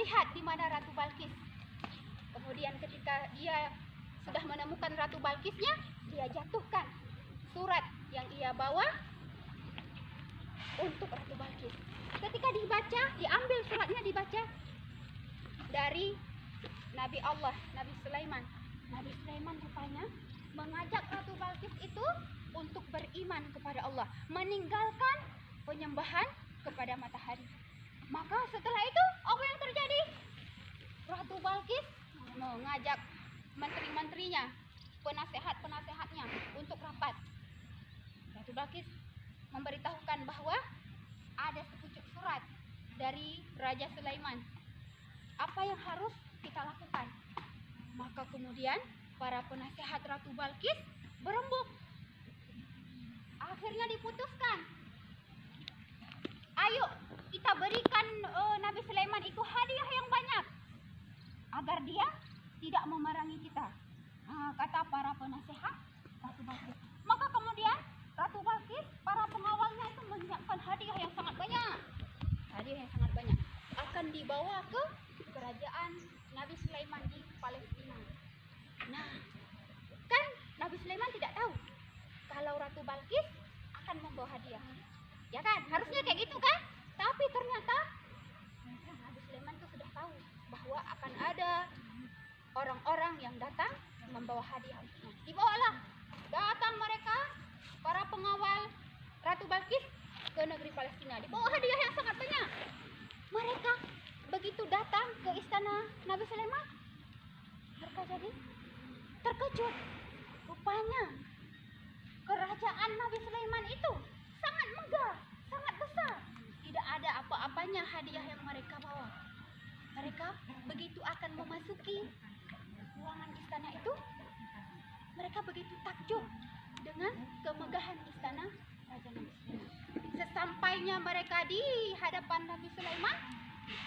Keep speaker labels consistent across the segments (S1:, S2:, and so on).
S1: melihat di mana Ratu Balkis. Kemudian ketika dia sudah menemukan Ratu Balkisnya, dia jatuhkan surat yang ia bawa untuk Ratu Balkis. Ketika dibaca, diambil suratnya, dibaca dari Nabi Allah, Nabi Sulaiman. Nabi Sulaiman rupanya mengajak Ratu Balkis itu untuk beriman kepada Allah, meninggalkan penyembahan kepada matahari. Maka setelah itu apa yang terjadi? Ratu Balkis mengajak menteri-menterinya, penasehat-penasehatnya untuk rapat. Ratu Balkis memberitahukan bahwa ada sepucuk surat dari Raja Sulaiman. Apa yang harus kita lakukan? Maka kemudian para penasehat Ratu Balkis berembuk. Akhirnya diputuskan, ayo kita berikan Nabi Sulaiman itu hadiah yang banyak agar dia tidak memerangi kita. Kata para penasehat Ratu Balkis. Maka kemudian Ratu Balkis, para pengawalnya itu menyiapkan hadiah yang sangat banyak. Hadiah yang sangat banyak akan dibawa ke kerajaan Nabi Sulaiman di Palestina. Nah, kan Nabi Sulaiman tidak tahu kalau Ratu Balkis akan membawa hadiah. Ya kan? Harusnya kayak gitu kan? Tapi ternyata Nabi Sulaiman itu sudah tahu bahwa akan ada orang-orang yang datang membawa hadiah. Dibawalah, datang mereka, para pengawal Ratu Balkis ke negeri Palestina. Dibawa hadiah yang sangat banyak. Mereka begitu datang ke istana Nabi Sulaiman, mereka jadi terkejut. Rupanya kerajaan Nabi Sulaiman itu sangat megah, sangat besar. Tidak ada apa-apanya hadiah yang mereka bawa. Mereka begitu akan memasuki ruangan istana itu, mereka begitu takjub dengan kemegahan istana Raja Nabi Sulaiman. Sesampainya mereka di hadapan Nabi Sulaiman,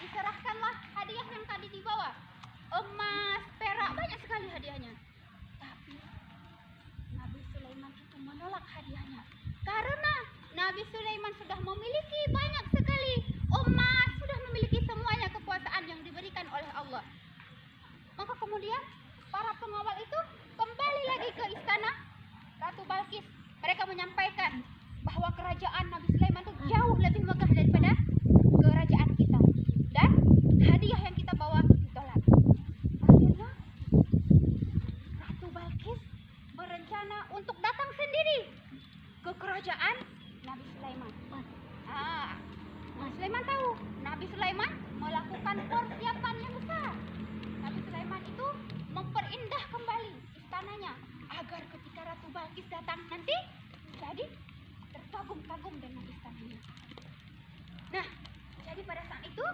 S1: diserahkanlah hadiah yang tadi dibawa. Emas, perak, banyak sekali hadiahnya. Tapi Nabi Sulaiman itu menolak hadiahnya karena Nabi Sulaiman sudah memiliki banyak sekali emas, sudah memiliki semuanya kekuasaan yang diberikan oleh Allah. Maka kemudian para pengawal itu kembali lagi ke istana Ratu Balkis. Mereka menyampaikan bahwa kerajaan Nabi Sulaiman itu jauh lebih megah daripada kerajaan kita, dan hadiah yang kita bawa ditolak. Akhirnya Ratu Balkis berencana untuk datang sendiri ke kerajaan Nabi Sulaiman. Nabi Sulaiman tahu, Nabi Sulaiman melakukan persiapan yang besar. Nabi Sulaiman itu memperindah kembali istananya agar ketika Ratu Balkis datang nanti jadi terkagum-kagum dengan istananya. Nah, jadi pada saat itu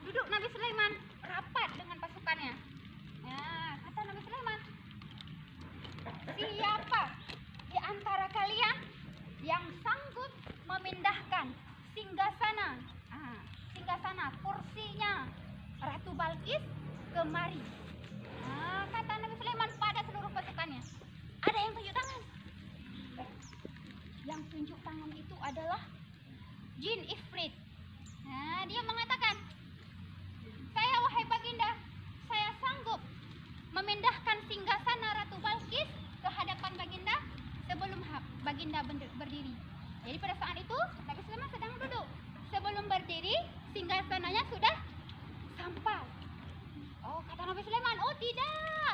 S1: duduk Nabi Sulaiman rapat dengan pasukannya. Nah, kata Nabi Sulaiman, siapa di antara kalian yang sanggup memindahkan singgasana, kursinya Ratu Balkis kemari? Kata Nabi Sulaiman pada seluruh pasukannya. Ada yang tunjuk tangan. Yang tunjuk tangan itu adalah Jin Ifrit. Dia mengatakan, saya wahai baginda, saya sanggup memindahkan singgasana Ratu Balkis ke hadapan baginda sebelum baginda berdiri. Jadi pada saat itu Nabi Sulaiman sedang duduk. Sebelum berdiri, singgasananya sudah sampai. Kata Nabi Sulaiman,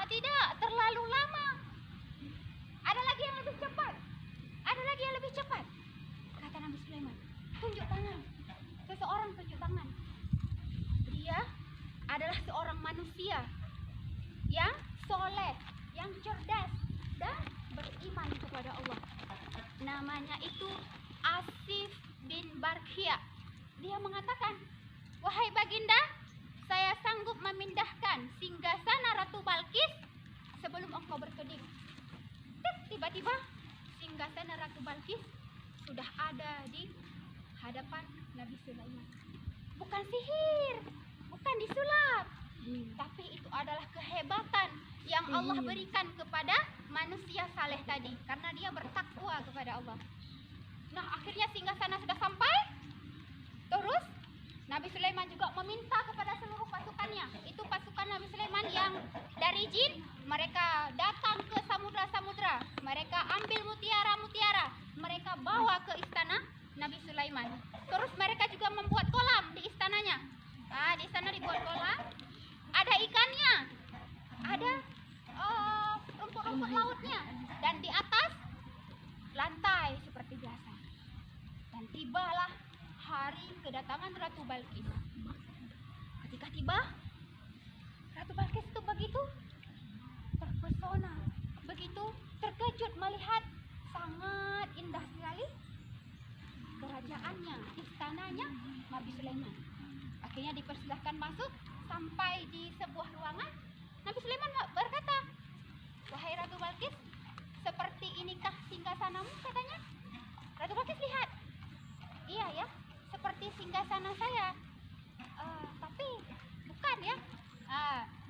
S1: tidak, terlalu lama. Ada lagi yang lebih cepat. Kata Nabi Sulaiman, tunjuk tangan. Seseorang tunjuk tangan. Dia adalah seorang manusia yang soleh, yang cerdas, dan beriman kepada Allah. Namanya itu Asif bin Barkhia. Dia mengatakan, wahai baginda, saya sanggup memindahkan singgasana Ratu Balkis sebelum engkau berkedip. Tiba-tiba singgasana Ratu Balkis sudah ada di hadapan Nabi Sulaiman. Bukan sihir, bukan disulap, tapi itu adalah kehebatan yang Allah berikan kepada manusia saleh tadi, karena dia bertakwa kepada Allah. Nah, akhirnya singgasana sudah sampai. Terus Nabi Sulaiman juga meminta kepada seluruh pasukannya. Itu pasukan Nabi Sulaiman yang dari jin, mereka datang ke samudra-samudra. Mereka ambil mutiara-mutiara, mereka bawa ke istana Nabi Sulaiman. Terus mereka juga membuat kolam di istananya. Di istana dibuat kolam, ada ikannya, ada rumput-rumput lautnya, dan di atas lantai seperti biasa. Dan tibalah hari kedatangan Ratu Balkis. Ketika tiba, Ratu Balkis itu begitu terpesona, begitu terkejut melihat sangat indah sekali kerajaannya, istananya Nabi Sulaiman. Akhirnya dipersilahkan masuk sampai di sebuah ruangan. Nabi Sulaiman berkata, "Wahai Ratu Balkis, seperti inikah singgasanamu?" katanya. Ratu Balkis lihat, "Iya ya, seperti singgasana saya, tapi bukan ya."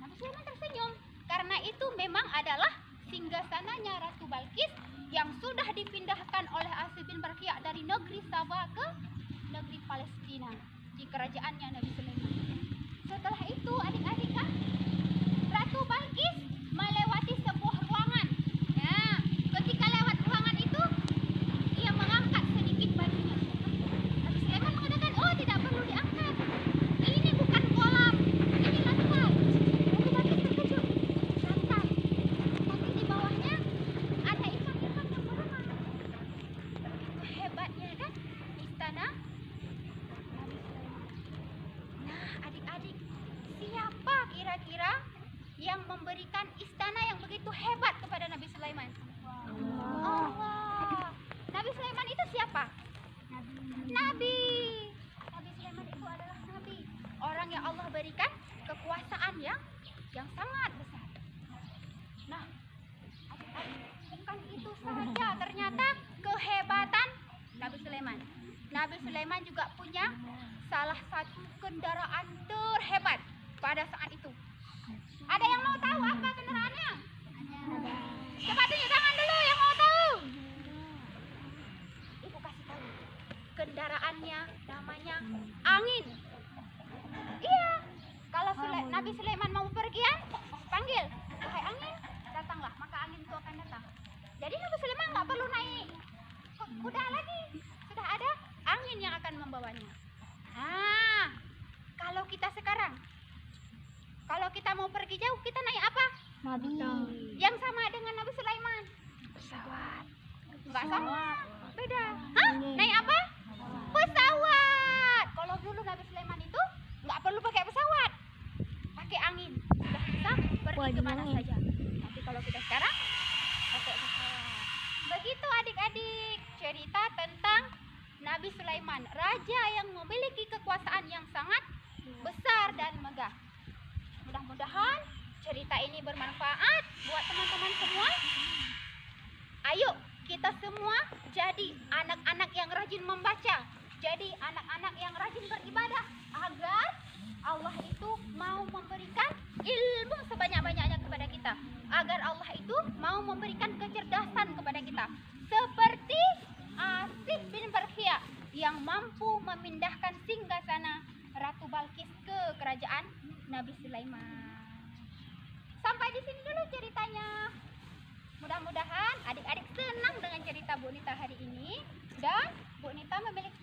S1: Nabi Sulaiman tersenyum, karena itu memang adalah singgasananya Ratu Balkis yang sudah dipindahkan oleh Asy bin Barqiyah dari negeri Saba ke negeri Palestina di kerajaannya Nabi Sulaiman. Setelah itu adik-adik kan, Ratu Balkis melewati sebuah ruangan. Ya, ketika lewat ruangan itu, ia mengangkat sedikit bajunya. Nabi Sulaiman mengatakan, "Oh, tidak perlu diangkat. Ini bukan kolam, ini lantai." Ratu Balkis terkejut. Lantai. Tapi di bawahnya ada ikan-ikan yang berenang. Hebatnya kan istana Nabi Sulaiman. Nah, adik-adik, siapa kira-kira yang memberikan istana yang begitu hebat kepada Nabi Sulaiman? Allah. Nabi Sulaiman itu siapa? Nabi. Nabi Sulaiman itu adalah nabi. Orang yang Allah berikan kekuasaan yang sangat besar. Nah, adik-adik, bukan itu saja ternyata kehebatan Nabi Sulaiman. Nabi Sulaiman juga punya salah satu kendaraan terhebat pada saat itu. Ada yang mau tahu apa kendaraannya? Coba tunjuk tangan dulu yang mau tahu. Ibu kasih tahu. Kendaraannya namanya angin. Iya. Kalau Nabi Sulaiman mau pergian, panggil, "Wahai angin, datanglah." Maka angin itu akan datang. Jadi Nabi Sulaiman nggak perlu naik kuda lagi. Sudah ada angin yang akan membawanya. Kalau kita sekarang, kalau kita mau pergi jauh, kita naik apa?
S2: Nabi.
S1: Yang sama dengan Nabi Sulaiman.
S2: Pesawat.
S1: Enggak sama, beda. Naik apa? Pesawat. Kalau dulu Nabi Sulaiman itu nggak perlu pakai pesawat, pakai angin, sudah bisa pergi kemana saja. Tapi kalau kita sekarang pakai pesawat. Begitu adik-adik, cerita tentang Nabi Sulaiman, raja yang memiliki kekuasaan yang sangat besar dan megah. Mudah-mudahan cerita ini bermanfaat buat teman-teman semua. Ayo kita semua jadi anak-anak yang rajin membaca, jadi anak-anak yang rajin beribadah, agar Allah itu mau memberikan ilmu sebanyak-banyaknya kepada kita, agar Allah itu mau memberikan kecerdasan kepada kita, seperti Asy bin Barqiyah yang mampu memindahkan singgasana Ratu Balkis ke kerajaan Nabi Sulaiman. Sampai di sini dulu ceritanya. Mudah-mudahan adik-adik senang dengan cerita Bu Nita hari ini, dan Bu Nita memiliki